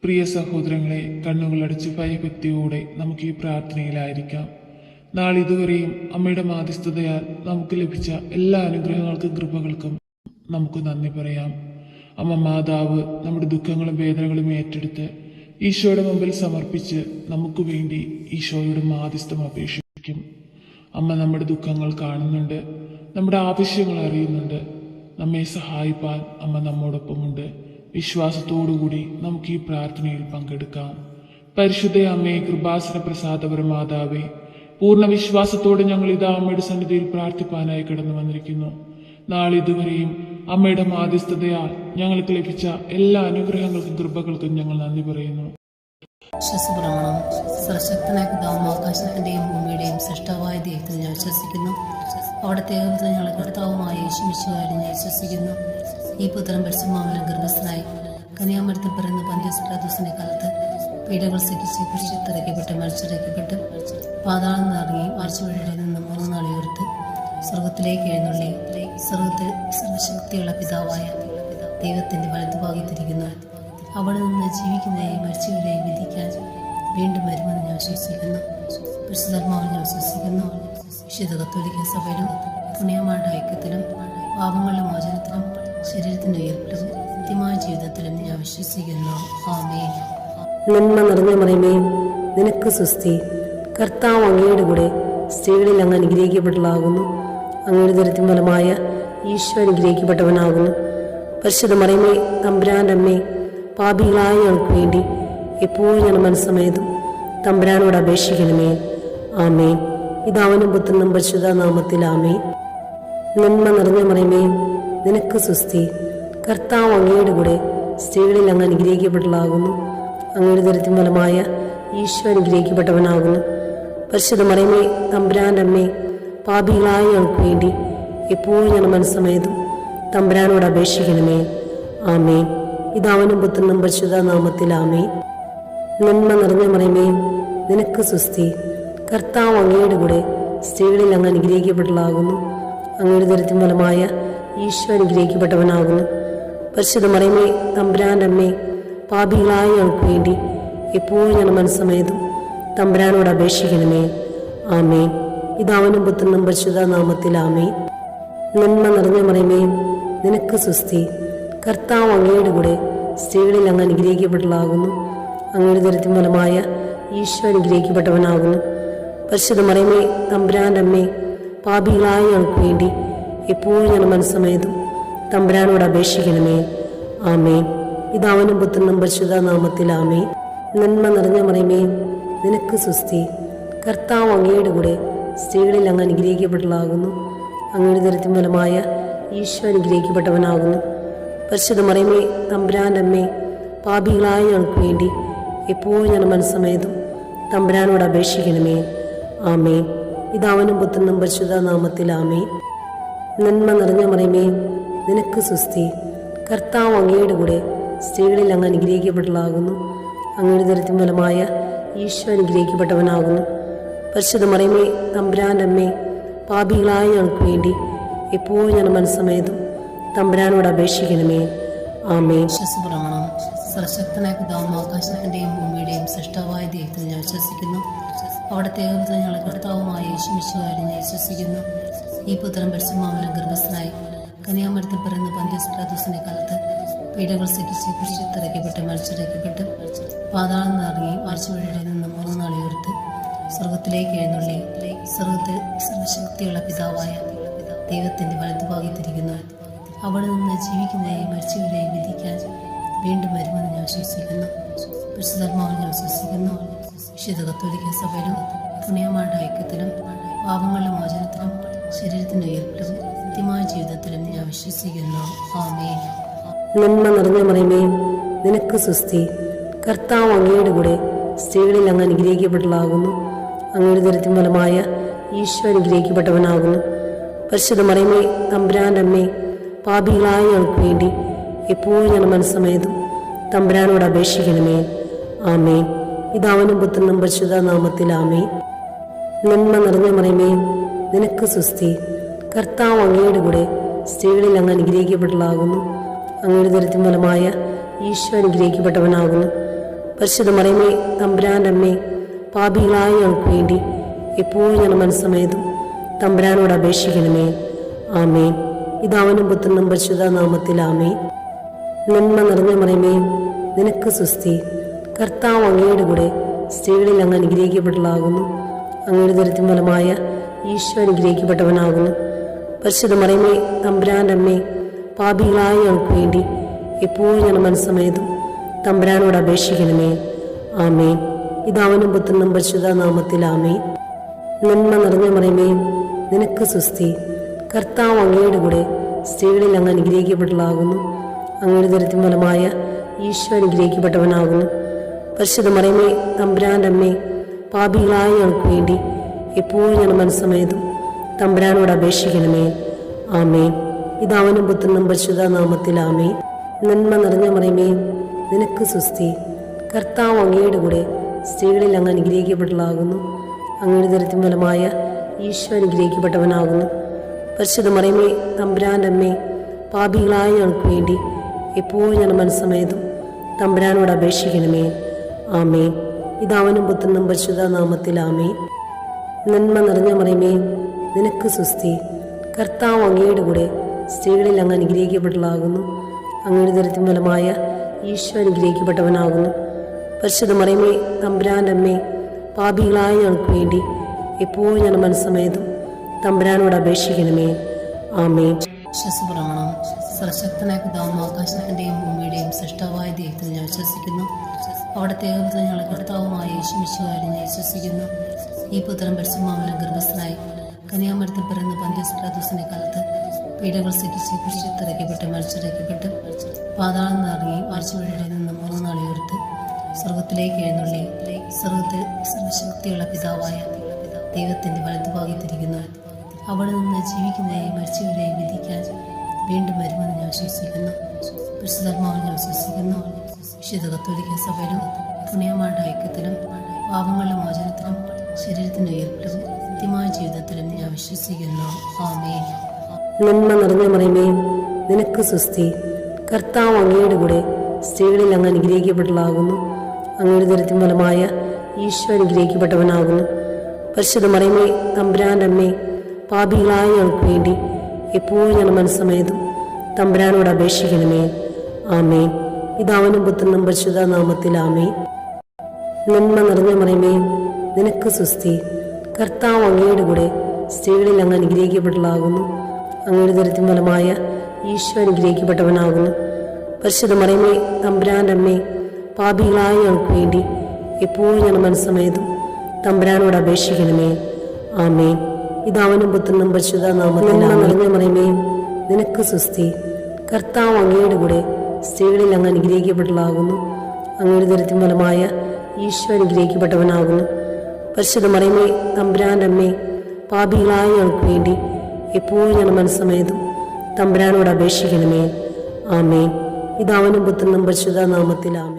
പ്രിയ സഹോദരങ്ങളെ, കണ്ണുകളടച്ച് ഭയഭക്തിയോടെ നമുക്ക് ഈ പ്രാർത്ഥനയിലായിരിക്കാം. നാളിതുവരെയും അമ്മയുടെ മാധ്യസ്ഥതയാൽ നമുക്ക് ലഭിച്ച എല്ലാ അനുഗ്രഹങ്ങൾക്കും കൃപകൾക്കും നമുക്ക് നന്ദി പറയാം. അമ്മ മാതാവ് നമ്മുടെ ദുഃഖങ്ങളും വേദനകളും ഏറ്റെടുത്ത് ഈശോയുടെ മുമ്പിൽ സമർപ്പിച്ച് നമുക്ക് വേണ്ടി ഈശോയുടെ മാധ്യസ്ഥം അപേക്ഷിക്കും. അമ്മ നമ്മുടെ ദുഃഖങ്ങൾ കാണുന്നുണ്ട്, നമ്മുടെ ആവശ്യങ്ങൾ അറിയുന്നുണ്ട്. നമ്മെ സഹായിപ്പാൻ അമ്മ നമ്മോടൊപ്പമുണ്ട്. വിശ്വാസത്തോടുകൂടി നമുക്ക് ഈ പ്രാർത്ഥനയിൽ പങ്കെടുക്കാം. പരിശുദ്ധ അമ്മേ, കൃപാസന പ്രസാദപര മാതാവേ, പൂർണ്ണ വിശ്വാസത്തോടെ ഞങ്ങൾ ഇതാ അമ്മയുടെ സന്നിധിയിൽ പ്രാർത്ഥിപ്പാനായി കടന്നു വന്നിരിക്കുന്നു. നാളിതുവരെയും അമ്മയുടെ മാധ്യസ്ഥതയാൽ ഞങ്ങൾക്ക് ലഭിച്ച എല്ലാ അനുഗ്രഹങ്ങൾക്കും കൃപകൾക്കും ഞങ്ങൾ നന്ദി പറയുന്നു. വിശ്വസപ്രമാണം. സർവശക്തനായ പിതാവും ആകാശത്തിന്റെയും ഭൂമിയുടെയും സൃഷ്ടാവായ ദൈവത്തിൽ ഞാൻ വിശ്വസിക്കുന്നു. അവിടുത്തെ ഏകപുത്രൻ ഞങ്ങളുടെ കർത്താവുമായ യേശു മിശിഹായിൽ ഞാൻ വിശ്വസിക്കുന്നു. ഈ പുത്രൻ പരിശുദ്ധാത്മാവിനാൽ ഗർഭസ്ഥനായി കന്യാമരത്തിൽ പിറന്ന പന്തിയോസ് പിലാത്തോസിന്റെ കാലത്ത് പീഡകൾ സഹിച്ച് കുരിശിൽ മരിച്ചടക്കപ്പെട്ട് പാതാളം നിറങ്ങി ആഴ്ചവഴിയിൽ നിന്ന് 3 നാൾ ഉയർത്ത് സ്വർഗത്തിലേക്ക് എഴുന്നള്ളി സ്വർഗത്തിൽ സർവശക്തിയുള്ള പിതാവായ ദൈവത്തിന്റെ വലതുഭാഗത്തിരിക്കുന്നു. അവിടെ നിന്ന് ജീവിക്കുന്നവരെയും മരിച്ചവരെയും വിധിക്കാൻ വീണ്ടും വരുമെന്ന് ഞാൻ വിശ്വസിക്കുന്നു. പരിശുദ്ധാത്മാവിൽ ഞാൻ വിശ്വസിക്കുന്നു. വിശുദ്ധ കത്തോലിക്ക സഭയിലും പുണ്യമാരുടെ ഐക്യത്തിലും പാപങ്ങളുടെ മോചനത്തിലും ശരീരത്തിന്റെ ഉയർപ്പിലും നിത്യമായ ജീവിതത്തിലും ഞാൻ വിശ്വസിക്കുന്നു. ആമേൻ. നന്മ നിറഞ്ഞ മറിയമേ, നിനക്ക് സ്വസ്തി. കർത്താവ് അങ്ങയുടെ കൂടെ സ്ത്രീകളിൽ അങ്ങ് അനുഗ്രഹിക്കപ്പെട്ടതാകുന്നു. അങ്ങയുടെ ദരിദ്രം ഫലമായ ഈശോ അനുഗ്രഹിക്കപ്പെട്ടവനാകുന്നു. പരിശുദ്ധ മറിയമേ, തമ്പുരാന്റെ അമ്മേ, പാപികളായ ഞങ്ങൾക്ക് വേണ്ടി എപ്പോഴും ഞാൻ മനസ്സമേതും തമ്പുരാനോട് അപേക്ഷിക്കണമേ. ആമേൻ. പിതാവിനും പുത്രനും പരിശുദ്ധ നാമത്തിൽ ആമേൻ. നന്മ നിറഞ്ഞ മറിയമേ, നിനക്ക് സ്വസ്തി. കർത്താവ് അങ്ങയുടെ കൂടെ സ്ത്രീകളിൽ അങ്ങ് അനുഗ്രഹിക്കപ്പെട്ടതാകുന്നു. അങ്ങയുടെ ദരിദ്രം ഫലമായ ഈശോ അനുഗ്രഹിക്കപ്പെട്ടവനാകുന്നു. പരിശുദ്ധ മറിയമേ, തമ്പുരാന്റെ അമ്മേ, പാപികളായ ഞങ്ങൾക്ക് വേണ്ടി എപ്പോഴും ഞാൻ മനസ്സമേതും തമ്പുരാനോട് അപേക്ഷിക്കണമേ. ആമേൻ. പിതാവിനും പുത്രനും പരിശുദ്ധ നാമത്തിൽ ആമേൻ. നന്മ നിറഞ്ഞ മറിയമേ, നിനക്ക് സ്വസ്തി. കർത്താവ് അങ്ങയുടെ കൂടെ സ്ത്രീകളിൽ അങ്ങ് അനുഗ്രഹിക്കപ്പെട്ടതാകുന്നു. അങ്ങയുടെ ദരിദ്രം ഫലമായ ഈശോ അനുഗ്രഹിക്കപ്പെട്ടവനാകുന്നു. പരിശുദ്ധ മറിയമേ, തമ്പുരാന്റെ അമ്മേ, പാപികളായ ഞങ്ങൾക്ക് വേണ്ടി എപ്പോഴും ഞാൻ മനസ്സമേതും തമ്പുരാനോട് അപേക്ഷിക്കണമേ. ആമേൻ. പിതാവിനും പുത്രനും പരിശുദ്ധ നാമത്തിൽ ആമേൻ. നന്മ നിറഞ്ഞ മറിയമേ, നിനക്ക് സ്വസ്തി. കർത്താവ് അങ്ങയുടെ കൂടെ സ്ത്രീകളിൽ അങ്ങ് അനുഗ്രഹിക്കപ്പെട്ടതാകുന്നു. അങ്ങയുടെ ദരിദ്രം ഫലമായ ഈശോ അനുഗ്രഹിക്കപ്പെട്ടവനാകുന്നു. പരിശുദ്ധ മറിയമേ, തമ്പുരാന്റെ അമ്മേ, പാപികളായ ഞങ്ങൾക്ക് വേണ്ടി എപ്പോഴും ഞാൻ മനസ്സമേതും തമ്പുരാനോട് അപേക്ഷിക്കണമേ. ആമേൻ. പിതാവിനും പുത്രനും പരിശുദ്ധ നാമത്തിൽ ആമേൻ. നന്മ നിറഞ്ഞ മറിയമേ, നിനക്ക് സ്വസ്തി. കർത്താവ് അങ്ങയുടെ കൂടെ സ്ത്രീകളിൽ അങ്ങ് അനുഗ്രഹിക്കപ്പെട്ടതാകുന്നു. അങ്ങയുടെ ദരിദ്രം ഫലമായ ഈശോ അനുഗ്രഹിക്കപ്പെട്ടവനാകുന്നു. പരിശുദ്ധ മറിയമേ, തമ്പുരാന്റെ അമ്മേ, പാപികളായ ഞങ്ങൾക്ക് വേണ്ടി എപ്പോഴും ഞാൻ മനസ്സമേതും തമ്പുരാനോട് അപേക്ഷിക്കണമേ. ആമേൻ. പിതാവിനും പുത്രനും പരിശുദ്ധ നാമത്തിൽ ആമേൻ. നന്മ നിറഞ്ഞ മറിയമേ, നിനക്ക് സ്വസ്തി. കർത്താവ് അങ്ങയുടെ കൂടെ സ്ത്രീകളിൽ അങ്ങ് അനുഗ്രഹിക്കപ്പെട്ടതാകുന്നു. അങ്ങയുടെ ദരിദ്രം ഫലമായ ഈശോ അനുഗ്രഹിക്കപ്പെട്ടവനാകുന്നു. പരിശുദ്ധ മറിയമേ, തമ്പുരാന്റെ അമ്മേ, പാപികളായ ഞങ്ങൾക്ക് വേണ്ടി എപ്പോഴും ഞാൻ മനസ്സമേതും തമ്പുരാനോട് അപേക്ഷിക്കണമേ. ആമേൻ. വിശ്വസപ്രമാണം. സർവശക്തനായ പിതാവും ആകാശത്തിന്റെയും ഭൂമിയുടെയും സൃഷ്ടാവായ ദൈവത്തിൽ ഞാൻ വിശ്വസിക്കുന്നു. അവിടുത്തെ ഏകപുത്രൻ ഞങ്ങളുടെ കർത്താവുമായ യേശു മിശിഹായിൽ ഞാൻ വിശ്വസിക്കുന്നു. ഈ പുത്രൻ പരിശുദ്ധാത്മാവിനാൽ ഗർഭസ്ഥനായി കന്യാമരത്തിൽ പിറന്ന പന്തിയോസ് പിലാത്തോസിന്റെ കാലത്ത് പീഡകൾ സഹിച്ച് കുരിശിൽ മരിച്ചടക്കപ്പെട്ട് പാതാളം നിറങ്ങി ആഴ്ചവഴിയിൽ നിന്ന് 3 നാൾ ഉയർത്ത് സ്വർഗത്തിലേക്ക് എഴുന്നള്ളി സ്വർഗത്തിൽ സർവശക്തിയുള്ള പിതാവായ ദൈവത്തിന്റെ വലതുഭാഗത്തിരിക്കുന്നു. അവിടെ നിന്ന് ജീവിക്കുന്നവരെയും മരിച്ചവരെയും വിധിക്കാൻ വീണ്ടും വരുമെന്ന് ഞാൻ വിശ്വസിക്കുന്നു. പരിശുദ്ധാത്മാവിൽ ഞാൻ വിശ്വസിക്കുന്നു. വിശുദ്ധ കത്തോലിക്ക സഭയിലും പുണ്യമാരുടെ ഐക്യത്തിലും പാപങ്ങളുടെ മോചനത്തിലും ശരീരത്തിന്റെ ഉയർപ്പിലും നിത്യമായ ജീവിതത്തിലും ഞാൻ വിശ്വസിക്കുന്നു. ആമേൻ. നന്മ നിറഞ്ഞ മറിയമേ, നിനക്ക് സ്വസ്തി. കർത്താവ് അങ്ങയുടെ കൂടെ സ്ത്രീകളിൽ അങ്ങ് അനുഗ്രഹിക്കപ്പെട്ടതാകുന്നു. അങ്ങയുടെ ദരിദ്രം ഫലമായ ഈശോ അനുഗ്രഹിക്കപ്പെട്ടവനാകുന്നു. പരിശുദ്ധ മറിയമേ, തമ്പുരാന്റെ അമ്മേ, പാപികളായ ഞങ്ങൾക്ക് വേണ്ടി എപ്പോഴും ഞാൻ മനസ്സമേതും തമ്പുരാനോട് അപേക്ഷിക്കണമേ. ആമേൻ. പിതാവിനും പുത്രനും പരിശുദ്ധ നാമത്തിൽ ആമേൻ. നന്മ നിറഞ്ഞ മറിയമേ, നിനക്ക് സ്വസ്തി. കർത്താവ് അങ്ങയുടെ കൂടെ സ്ത്രീകളിൽ അങ്ങ് അനുഗ്രഹിക്കപ്പെട്ടതാകുന്നു. അങ്ങയുടെ ദരിദ്രം ഫലമായ ഈശോ അനുഗ്രഹിക്കപ്പെട്ടവനാകുന്നു. പരിശുദ്ധ മറിയമേ തമ്പുരാൻ്റെ അമ്മേ, പാപികളായ ഞങ്ങൾക്ക് വേണ്ടി എപ്പോഴും ഞങ്ങളുടെ മനസ്സമേതും തമ്പുരാനോട് അപേക്ഷിക്കണമേ. ആമേൻ. പിതാവിനും പുത്രനും പരിശുദ്ധ നാമത്തിൽ ആമേൻ. നന്മ നിറഞ്ഞ മറിയമേ, നിനക്ക് സുസ്തി. കർത്താവ് അങ്ങയുടെ കൂടെ സ്ത്രീകളിൽ അങ്ങ് അനുഗ്രഹിക്കപ്പെട്ടതാകുന്നു. അങ്ങയുടെ ദരിദ്രം ഫലമായ ഈശോ അനുഗ്രഹിക്കപ്പെട്ടവനാകുന്നു. പരിശുദ്ധ മറിയമേ തമ്പുരാൻ്റെ അമ്മേ, പാപികളായ ഞങ്ങൾക്ക് വേണ്ടി എപ്പോഴും ഞങ്ങളുടെ മനസ്സമേതും തമ്പുരാനോട് അപേക്ഷിക്കണമേ. ആമേൻ. പിതാവിനും പുത്രനും പരിശുദ്ധ നാമത്തിൽ ആമേൻ. നന്മ നിറഞ്ഞ മറിയമേ, നിനക്ക് സുസ്തി. കർത്താവ് അങ്ങയുടെ കൂടെ സ്ത്രീകളിൽ അങ്ങ് അനുഗ്രഹിക്കപ്പെട്ടതാകുന്നു. അങ്ങയുടെ ദരിദ്രം ഫലമായ ഈശോ അനുഗ്രഹിക്കപ്പെട്ടവനാകുന്നു. പരിശുദ്ധ മറിയമേ തമ്പുരാൻ്റെ അമ്മേ, പാപികളായ ഞങ്ങൾക്ക് വേണ്ടി എപ്പോഴും ഞങ്ങളുടെ മനസ്സമേതും തമ്പുരാനോട് അപേക്ഷിക്കണമേ. ആമേൻ. പിതാവിനും പുത്രനും പരിശുദ്ധ നാമത്തിൽ ആമേൻ. നന്മ നിറഞ്ഞ മറിയമേ, നിനക്ക് സുസ്തി. കർത്താവ് അങ്ങയുടെ കൂടെ സ്ത്രീകളിൽ അങ്ങ് അനുഗ്രഹിക്കപ്പെട്ടതാകുന്നു. അങ്ങയുടെ ദരിദ്രം ഫലമായ ഈശോ അനുഗ്രഹിക്കപ്പെട്ടവനാകുന്നു. പരിശുദ്ധ മറിയമേ തമ്പുരാൻ്റെ അമ്മേ, പാപികളായ ഞങ്ങൾക്ക് വേണ്ടി എപ്പോഴും ഞങ്ങളുടെ മനസ്സമേതും തമ്പുരാനോട് അപേക്ഷിക്കണമേ. ആമേൻ. പിതാവിനും പുത്രനും പരിശുദ്ധ നാമത്തിൽ ആമേൻ. നന്മ നിറഞ്ഞ മറിയമേ, നിനക്ക് സുസ്തി. കർത്താവ് അങ്ങയുടെ കൂടെ സ്ത്രീകളിൽ അങ്ങ് അനുഗ്രഹിക്കപ്പെട്ടതാകുന്നു. അങ്ങയുടെ ദരിദ്രം ഫലമായ ഈശോ അനുഗ്രഹിക്കപ്പെട്ടവനാകുന്നു. പരിശുദ്ധ മറിയമേ തമ്പുരാൻ്റെ അമ്മേ, പാപികളായ ഞങ്ങൾക്ക് വേണ്ടി എപ്പോഴും ഞങ്ങളുടെ മനസ്സമേതും തമ്പുരാനോട് അപേക്ഷിക്കണമേ. ആമേൻ. വിശ്വസപ്രമാണം. സർവശക്തനായ പിതാവും ആകാശത്തിൻ്റെയും ഭൂമിയുടെയും സൃഷ്ടാവായ ദൈവത്തിൽ ഞാൻ വിശ്വസിക്കുന്നു. അവിടുത്തെ ഏകപുത്രൻ ഞങ്ങളുടെ കർത്താവുമായ യേശുമിശിഹായിൽ ഞാൻ വിശ്വസിക്കുന്നു. ഈ പുത്രൻ പരിശുദ്ധാത്മാവിനാൽ ഗർഭസ്ഥനായി കന്യാമരത്തിൽ പിറന്ന പന്തിയോസ് പിലാത്തോസിന്റെ കാലത്ത് പീഡകൾ സഹിച്ച് കുരിശിൽ മരിച്ചിറക്കപ്പെട്ട് പാതാളം നിറങ്ങി മരിച്ചവരുടെ നിന്ന് 3 നാൾ ഉയർത്ത് സ്വർഗത്തിലേക്ക് എഴുന്നള്ളി സ്വർഗത്തിൽ സർവശക്തിയുള്ള പിതാവായ ദൈവത്തിന്റെ വലതുഭാഗത്തിരിക്കുന്നു. അവിടെ നിന്ന് ജീവിക്കുന്നവരെയും മരിച്ചവരെയും വിധിക്കാൻ വീണ്ടും വരുമെന്ന് ഞാൻ വിശ്വസിക്കുന്നു. പരിശുദ്ധാത്മാവിൽ ഞാൻ വിശ്വസിക്കുന്നു. വിശുദ്ധ കത്തോലിക്ക സഭയിലും പുണ്യമാരുടെ ഐക്യത്തിലും പാപങ്ങളുടെ മോചനത്തിലും ശരീരത്തിന്റെ ഉയർപ്പിലും നിത്യമായ ജീവിതത്തിലും ഞാൻ വിശ്വസിക്കുന്നു. ആമേൻ. നന്മ നിറഞ്ഞ മറിയമേ, നിനക്ക് സുസ്തി. കർത്താവ് അങ്ങയുടെ കൂടെ സ്ത്രീകളിൽ അങ്ങ് അനുഗ്രഹിക്കപ്പെട്ടതാകുന്നു. അങ്ങയുടെ ദരിദ്രം ഫലമായ ഈശോ അനുഗ്രഹിക്കപ്പെട്ടവനാകുന്നു. പരിശുദ്ധ മറിയമേ തമ്പുരാൻ്റെ അമ്മേ, പാപികളായ ഞങ്ങൾക്ക് വേണ്ടി എപ്പോഴും ഞങ്ങളുടെ മനസ്സമേതും തമ്പുരാനോട് അപേക്ഷിക്കണമേ. ആമേൻ. പിതാവിനും പുത്രനും പരിശുദ്ധ നാമത്തിൽ ആമേൻ. നന്മ നിറഞ്ഞ മറിയമേ, നിനക്ക് സുസ്തി. കർത്താവ് അങ്ങയുടെ കൂടെ സ്ത്രീകളിൽ അങ്ങ് അനുഗ്രഹിക്കപ്പെട്ടതാകുന്നു. അങ്ങയുടെ ദരിദ്രം ഫലമായ ഈശോ അനുഗ്രഹിക്കപ്പെട്ടവനാകുന്നു. പരിശുദ്ധ മറിയമേ തമ്പുരാൻ്റെ അമ്മേ, പാപികളായ ഞങ്ങൾക്ക് വേണ്ടി എപ്പോഴും ഞങ്ങളുടെ മനസ്സമേതും തമ്പുരാനോട് അപേക്ഷിക്കണമേ. ആമേൻ. പിതാവിനും പുത്രനും പരിശുദ്ധ നാമത്തിൽ നിറഞ്ഞ മറിയമേ, നിനക്ക് സുസ്തി. കർത്താവ് അങ്ങയുടെ കൂടെ സ്ത്രീകളിൽ അങ്ങ് അനുഗ്രഹിക്കപ്പെട്ടതാകുന്നു. അങ്ങയുടെ ദരിദ്രം ഫലമായ ഈശോ അനുഗ്രഹിക്കപ്പെട്ടവനാകുന്നു. പരിശുദ്ധ മറിയമേ തമ്പുരാൻ്റെ അമ്മേ, പാപികളായ ഞങ്ങൾക്ക് വേണ്ടി എപ്പോഴും ഞങ്ങളുടെ മനസ്സമേതും തമ്പുരാനോട് അപേക്ഷിക്കണമേ. ആമേൻ. പിതാവിനും പുത്രനും പരിശുദ്ധ നാമത്തിൽ ആമേൻ.